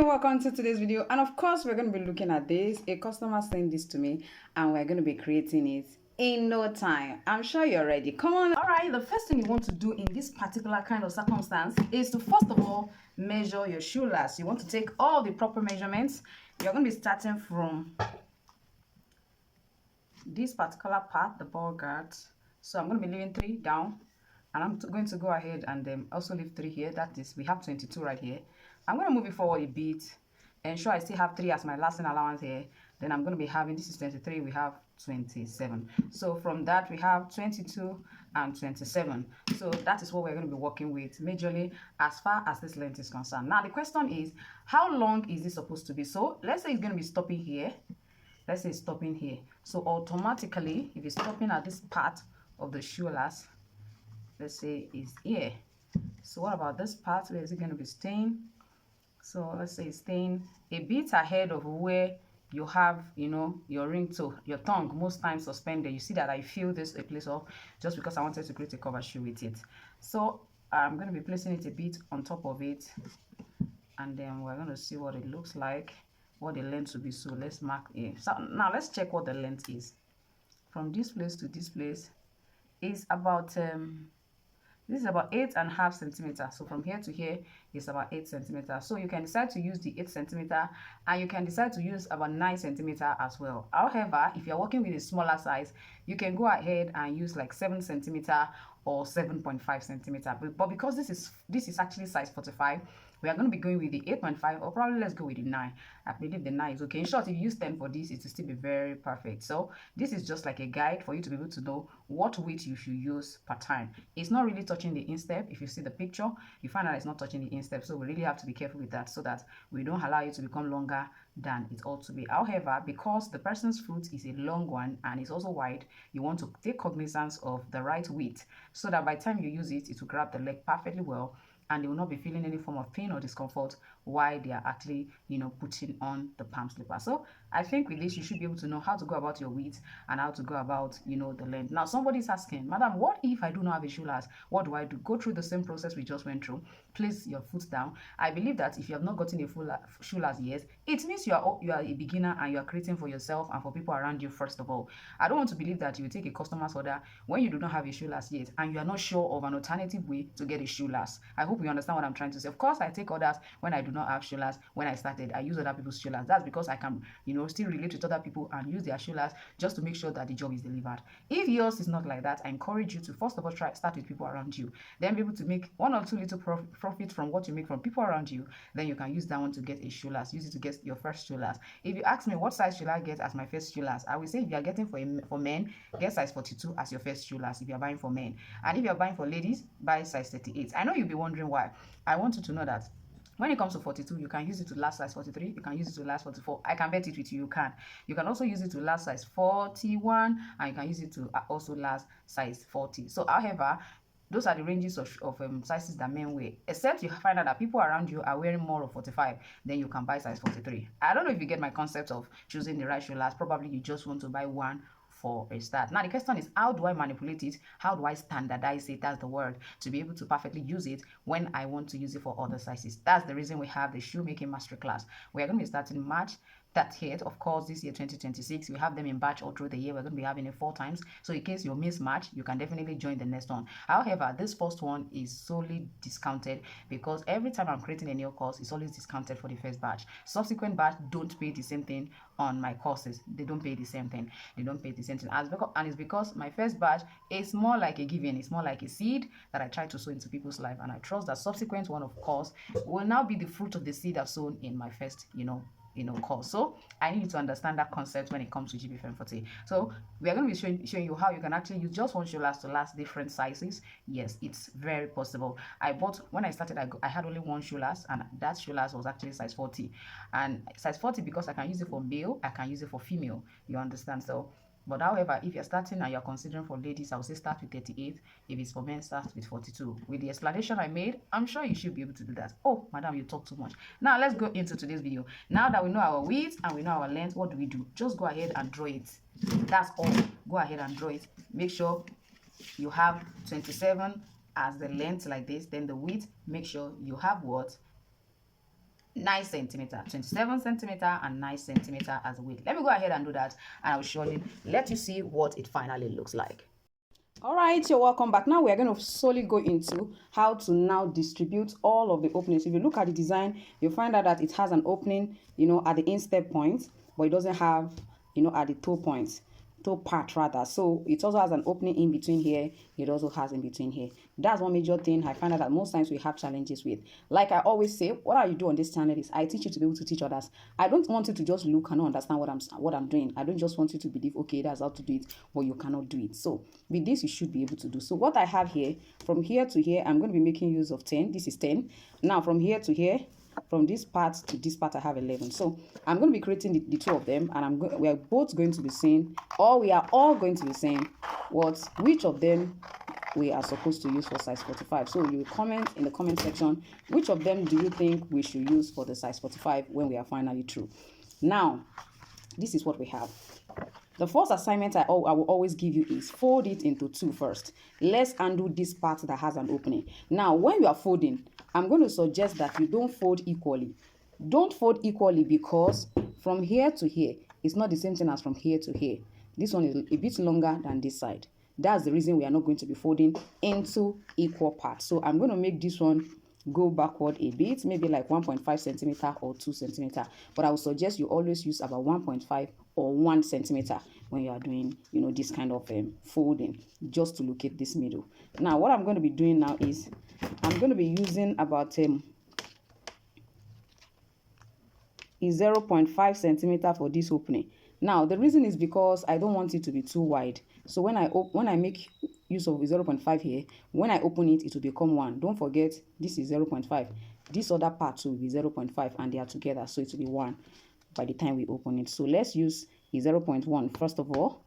and welcome to today's video. And of course, we're going to be looking at this. A customer sent this to me and we're going to be creating it in no time. I'm sure you're ready. Come on. All right, the first thing you want to do in this particular kind of circumstance is to first of all measure your shoe last. You want to take all the proper measurements. You're going to be starting from this particular part, the ball guard. So I'm going to be leaving 3 down, and I'm going to go ahead and also leave 3 here. That is, we have 22 right here. I'm going to move it forward a bit, ensure I still have 3 as my lasting allowance here. Then I'm going to be having, this is 23, we have 27. So from that we have 22 and 27. So that is what we're going to be working with majorly as far as this length is concerned. Now the question is, how long is this supposed to be? So let's say it's going to be stopping here. Let's say it's stopping here. So automatically, if it's stopping at this part of the shoe last, let's say it's here. So what about this part? Where is it going to be staying? So let's say it's staying a bit ahead of where you have, you know, your ring toe, your tongue most times suspended. You see that I feel this a place off just because I wanted to create a cover shoe with it. So I'm going to be placing it a bit on top of it, and then we're going to see what it looks like, what the length will be. So let's mark it. So now let's check what the length is. From this place to this place is about this is about 8.5 centimeters. So from here to here is about 8 centimeters. So you can decide to use the 8 centimeter, and you can decide to use about 9 centimeter as well. However, if you're working with a smaller size, you can go ahead and use like 7 centimeter or 7.5 centimeter. But because this is actually size 45, we are going to be going with the 8.5, or probably let's go with the 9. I believe the 9 is okay. In short, if you use 10 for this, it will still be very perfect. So this is just like a guide for you to be able to know what width you should use per time. It's not really touching the instep. If you see the picture, you find out it's not touching the instep. So we really have to be careful with that, so that we don't allow it to become longer than it ought to be. However, because the person's foot is a long one and it's also wide, you want to take cognizance of the right width, so that by the time you use it, it will grab the leg perfectly well, and they will not be feeling any form of pain or discomfort while they are actually, you know, putting on the palm slipper. So I think with this, you should be able to know how to go about your width and how to go about, you know, the length. Now somebody's asking, Madam, what if I do not have a shoe last? What do I do? Go through the same process we just went through. Place your foot down. I believe that if you have not gotten a full shoe last yet, it means you are a beginner, and you are creating for yourself and for people around you. First of all, I don't want to believe that you will take a customer's order when you do not have a shoe last yet and you are not sure of an alternative way to get a shoe last. I hope you understand what I'm trying to say. Of course, I take orders when I do not have shoe last. When I started, I use other people's shoe last. That's because I can, you know, still relate with other people and use their shoe last just to make sure that the job is delivered. If yours is not like that, I encourage you to first of all start with people around you, then be able to make 1 or 2 little profit from what you make from people around you. Then you can use that one to get a shoe last. Use it to get your first shoe last. If you ask me what size should I get as my first shoe last, I will say if you are getting for men, get size 42 as your first shoe last if you are buying for men. And if you are buying for ladies, buy size 38. I know you'll be wondering why. I want you to know that when it comes to 42, you can use it to last size 43. You can use it to last 44. I can bet it with you. You can. You can also use it to last size 41, and you can use it to also last size 40. So, however, those are the ranges of sizes that men wear. Except you find out that people around you are wearing more of 45, then you can buy size 43. I don't know if you get my concept of choosing the right shoe last. Probably you just want to buy one for a start. Now the question is, how do I manipulate it? How do I standardize it? That's the word, to be able to perfectly use it when I want to use it for other sizes. That's the reason we have the shoemaking masterclass. We are going to be starting March 30th, of course, this year 2026. We have them in batch all through the year. We're going to be having it 4 times, so in case you miss March, you can definitely join the next one. However, this first one is solely discounted because every time I'm creating a new course, it's always discounted for the first batch. Subsequent batch don't pay the same thing on my courses. They don't pay the same thing. They don't pay the same thing. And it's because my first batch is more like a giving. It's more like a seed that I try to sow into people's life, and I trust that subsequent one, of course, will now be the fruit of the seed I've sown in my first, course. So I need you to understand that concept when it comes to Jibbyfemforte. So we are going to be showing you how you can actually use just one shoe last to last different sizes. Yes, it's very possible. When I started, I had only one shoe last, and that shoe last was actually size 40. And size 40 because I can use it for male, I can use it for female. You understand? So but however, if you're starting and you're considering for ladies, I would say start with 38. If it's for men, start with 42. With the explanation I made, I'm sure you should be able to do that. Oh, madam, you talk too much. Now let's go into today's video. Now that we know our width and we know our length, what do? Just go ahead and draw it. That's all. Go ahead and draw it. Make sure you have 27 as the length like this. Then the width, make sure you have what? 9 centimeter, 27 centimeter, and 9 centimeter as a width. Let me go ahead and do that, and I'll surely let you see what it finally looks like. All right, you're welcome back. Now we're going to solely go into how to now distribute all of the openings. If you look at the design, you'll find out that it has an opening, you know, at the instep point, but it doesn't have, you know, at the toe points. Toe part rather. So it also has an opening in between here. It also has in between here. That's one major thing I find out that most times we have challenges with. Like I always say, what I do on this channel is I teach you to be able to teach others. I don't want you to just look and not understand what I'm doing. I don't just want you to believe, okay, that's how to do it, but you cannot do it. So with this, you should be able to do. So what I have here, from here to here, I'm going to be making use of 10. This is 10. Now from here to here, from this part to this part, I have 11. So I'm going to be creating the two of them, and we are both going to be saying, or we are all going to be saying which of them we are supposed to use for size 45. So you comment in the comment section, which of them do you think we should use for the size 45 when we are finally through. Now this is what we have. The first assignment I will always give you is fold it into two first. Let's undo this part that has an opening. Now when you are folding, I'm going to suggest that you don't fold equally. Don't fold equally, because from here to here, it's not the same thing as from here to here. This one is a bit longer than this side. That's the reason we are not going to be folding into equal parts. So I'm going to make this one go backward a bit, maybe like 1.5 centimeter or 2 centimeter. But I would suggest you always use about 1.5 or 1 centimeter when you are doing, you know, this kind of folding, just to locate this middle. Now what I'm going to be doing now is I'm going to be using about 0.5 centimeter for this opening. Now the reason is because I don't want it to be too wide. So when I make use of 0.5 here, when I open it, it will become 1. Don't forget, this is 0.5. This other part too will be 0.5, and they are together, so it will be 1 by the time we open it. So let's use 0.1 first of all.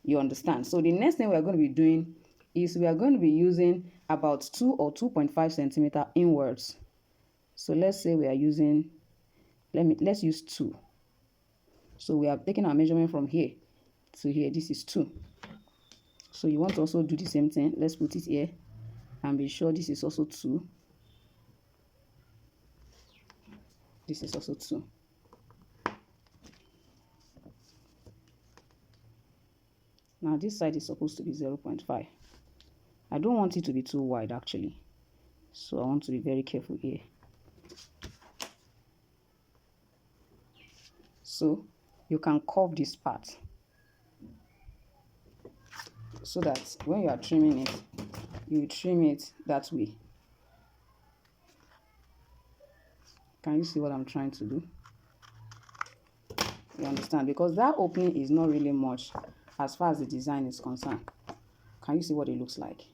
You understand? So the next thing we are going to be doing is we are going to be using about 2 or 2.5 centimeter inwards. So let's say we are using, let's use 2. So we are taking our measurement from here to here. This is 2. So you want to also do the same thing. Let's put it here and be sure this is also 2. This is also 2. Now this side is supposed to be 0.5. I don't want it to be too wide actually, so I want to be very careful here. So you can curve this part so that when you are trimming it, you trim it that way. Can you see what I'm trying to do? You understand? Because that opening is not really much as far as the design is concerned. Can you see what it looks like?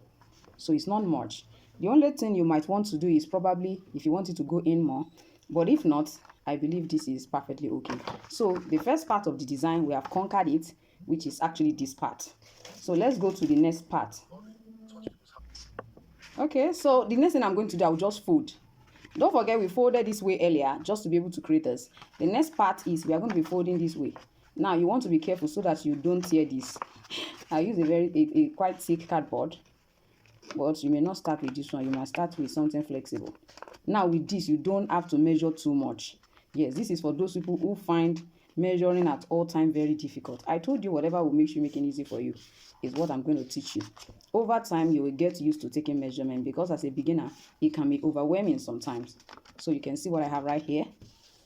So it's not much. The only thing you might want to do is probably if you want it to go in more, but if not, I believe this is perfectly okay. So the first part of the design, we have conquered it, which is actually this part. So let's go to the next part. Okay, so the next thing I'm going to do, I'll just fold. Don't forget we folded this way earlier just to be able to create this. The next part is we are going to be folding this way. Now you want to be careful so that you don't tear this. I use a quite thick cardboard, but you may not start with this one. You must start with something flexible. Now with this, you don't have to measure too much. Yes, this is for those people who find measuring at all time very difficult. I told you whatever will make shoemaking easy for you is what I'm going to teach you. Over time, you will get used to taking measurement, because as a beginner, it can be overwhelming sometimes. So you can see what I have right here.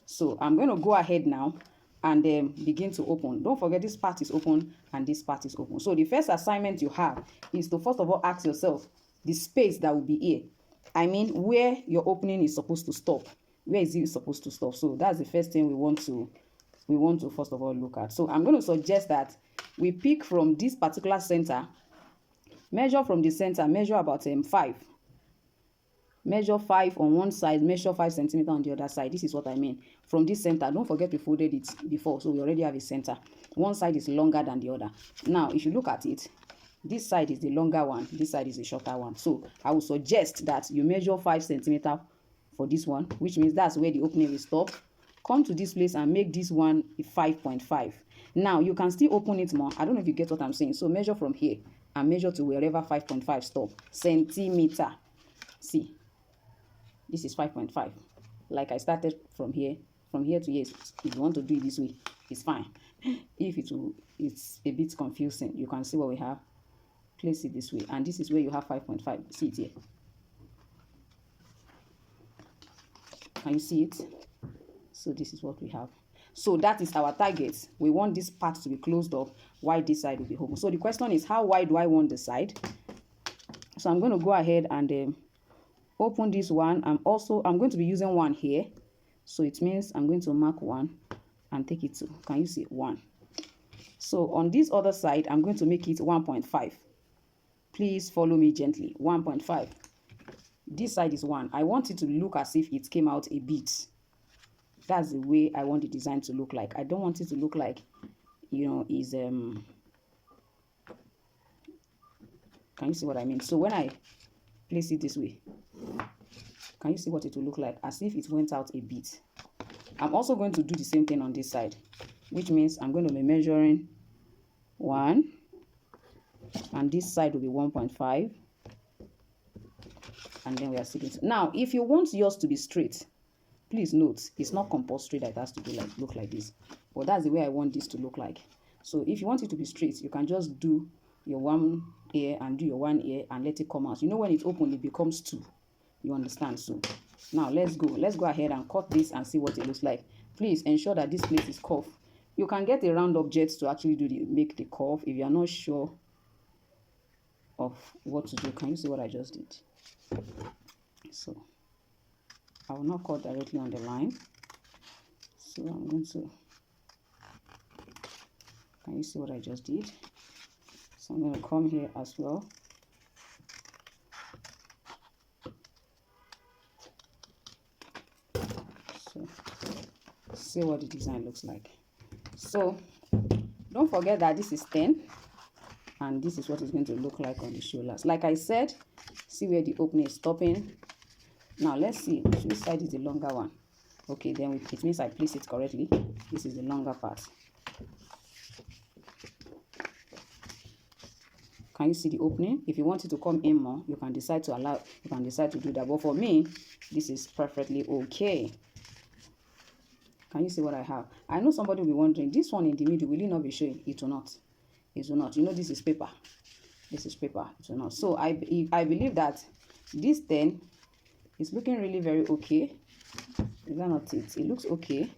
So I'm going to go ahead now and then begin to open. Don't forget this part is open and this part is open. So the first assignment you have is to first of all ask yourself the space that will be here. I mean, where your opening is supposed to stop. Where is it supposed to stop? So that's the first thing we want to first of all look at. So I'm going to suggest that we pick from this particular center, measure from the center, measure about 5. Measure 5 on one side, measure 5 centimeters on the other side. This is what I mean. From this center, don't forget we folded it before, so we already have a center. One side is longer than the other. Now, if you look at it, this side is the longer one, this side is the shorter one. So I would suggest that you measure 5 centimeters for this one, which means that's where the opening will stop. Come to this place and make this one 5.5. Now you can still open it more. I don't know if you get what I'm saying. So measure from here and measure to wherever 5.5 stop. Centimeter. See, this is 5.5. like I started from here to here. If you want to do it this way, it's fine. If it's a bit confusing, you can see what we have. Place it this way, and this is where you have 5.5. See it here. Can you see it? So this is what we have. So that is our target. We want this part to be closed off while this side will be open. So the question is, how wide do I want the side? So I'm going to go ahead and open this one. I'm going to be using one here. So it means I'm going to mark one and take it to, can you see, 1. So on this other side, I'm going to make it 1.5. Please follow me gently. 1.5. This side is 1. I want it to look as if it came out a bit. That's the way I want the design to look like. I don't want it to look like, you know, is can you see what I mean? So when I place it this way, can you see what it will look like? As if it went out a bit. I'm also going to do the same thing on this side, which means I'm going to be measuring 1, and this side will be 1.5, and then we are sitting. Now, if you want yours to be straight, please note, it's not compulsory that it has to be like look like this, but that's the way I want this to look like. So if you want it to be straight, you can just do your one ear and do your one ear and let it come out. You know, when it's open, it becomes 2. You understand? So now let's go ahead and cut this and see what it looks like. Please ensure that this place is curved. You can get a round object to actually make the curve if you are not sure of what to do. Can you see what I just did? So I will not cut directly on the line. So I'm going to, can you see what I just did? So I'm going to come here as well. So see what the design looks like. So don't forget that this is 10, and this is what it's going to look like on the shoulders. Like I said, see where the opening is stopping. Now let's see which side is the longer one. Okay, then it means I place it correctly. This is the longer part. Can you see the opening? If you want it to come in more, you can decide to do that. But for me, this is perfectly okay. Can you see what I have? I know somebody will be wondering, this one in the middle, will it not be showing? It will not. It will not. You know, this is paper. This is paper. It will not. So I believe that this 10 is looking really very okay. Is that not it? It looks okay.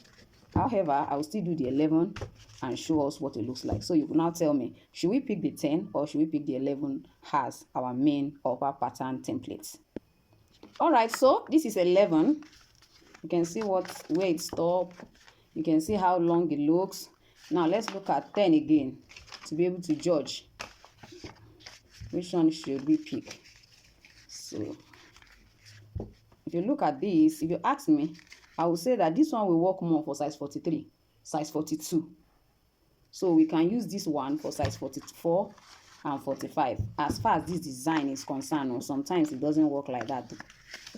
However, I will still do the 11 and show us what it looks like. So you can now tell me, should we pick the 10 or should we pick the 11 as our main upper pattern template? All right, so this is 11. You can see where it stops. You can see how long it looks. Now let's look at 10 again to be able to judge which one should we pick. So if you look at this, if you ask me, I will say that this one will work more for size 43, size 42. So we can use this one for size 44 and 45. As far as this design is concerned, sometimes it doesn't work like that.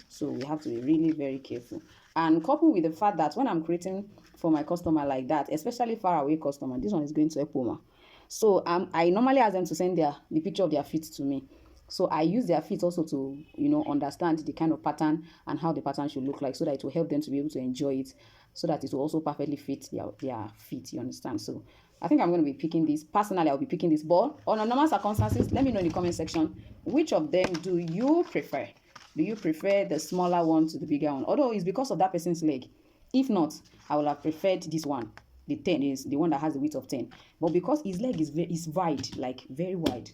So we have to be really very careful. And coupled with the fact that when I'm creating for my customer like that, especially far away customer, this one is going to Epoma. So I normally ask them to send the picture of their feet to me. So I use their feet also to, you know, understand the kind of pattern and how the pattern should look like, so that it will help them to be able to enjoy it, so that it will also perfectly fit their feet, you understand? So I think I'm going to be picking this. Personally, I'll be picking this ball. On normal circumstances, let me know in the comment section, which of them do you prefer? Do you prefer the smaller one to the bigger one? Although it's because of that person's leg. If not, I would have preferred this one. The 10 is the one that has the width of 10. But because his leg is wide, like very wide,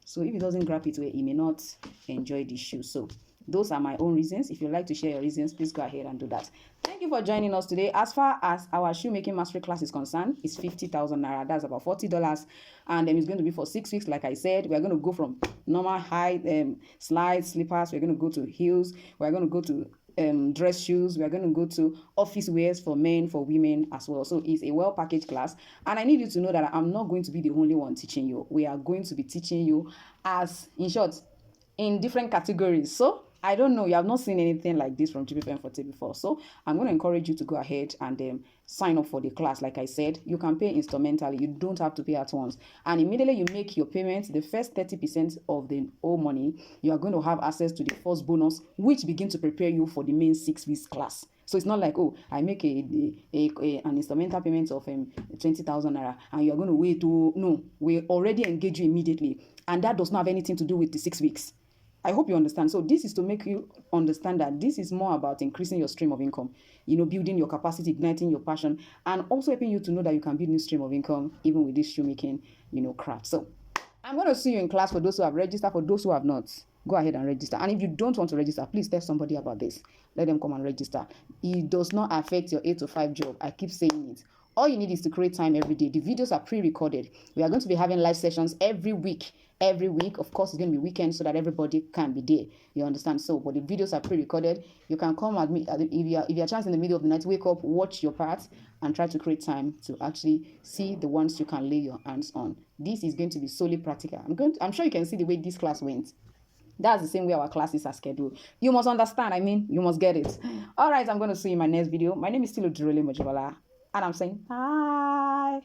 so if he doesn't grab it well, he may not enjoy the shoe. So those are my own reasons. If you'd like to share your reasons, please go ahead and do that. Thank you for joining us today. As far as our shoemaking mastery class is concerned, it's 50,000 naira. That's about $40. And it's going to be for 6 weeks. Like I said, we're going to go from normal high slides, slippers. We're going to go to heels. We're going to go to dress shoes. We are going to go to office wears for men, for women as well. So it's a well-packaged class, and I need you to know that I'm not going to be the only one teaching you. We are going to be teaching you as, in short, in different categories. So I don't know, you have not seen anything like this from Jibbyfemforte before. So I'm going to encourage you to go ahead and sign up for the class. Like I said, you can pay instrumentally. You don't have to pay at once. And immediately you make your payment, the first 30% of the whole money, you are going to have access to the first bonus, which begin to prepare you for the main 6 weeks class. So it's not like, oh, I make an instrumental payment of 20,000 naira and you're going to wait to, no, we already engage you immediately. And that does not have anything to do with the 6 weeks. I hope you understand. So this is to make you understand that this is more about increasing your stream of income, building your capacity, igniting your passion, and also helping you to know that you can build new stream of income even with this shoemaking, craft. So I'm going to see you in class for those who have registered. For those who have not, go ahead and register. And if you don't want to register, please tell somebody about this. Let them come and register. It does not affect your 8 to 5 job. I keep saying it. All you need is to create time every day. The videos are pre-recorded. We are going to be having live sessions every week. Every week, of course, it's going to be weekend so that everybody can be there. You understand? So, but the videos are pre-recorded. You can come at me if you're chance in the middle of the night, wake up, watch your part, and try to create time to actually see the ones you can lay your hands on. This is going to be solely practical. I'm sure you can see the way this class went. That's the same way our classes are scheduled. You must understand. You must get it. All right, I'm going to see you in my next video. My name is still Ojurole Mojibala, and I'm saying bye.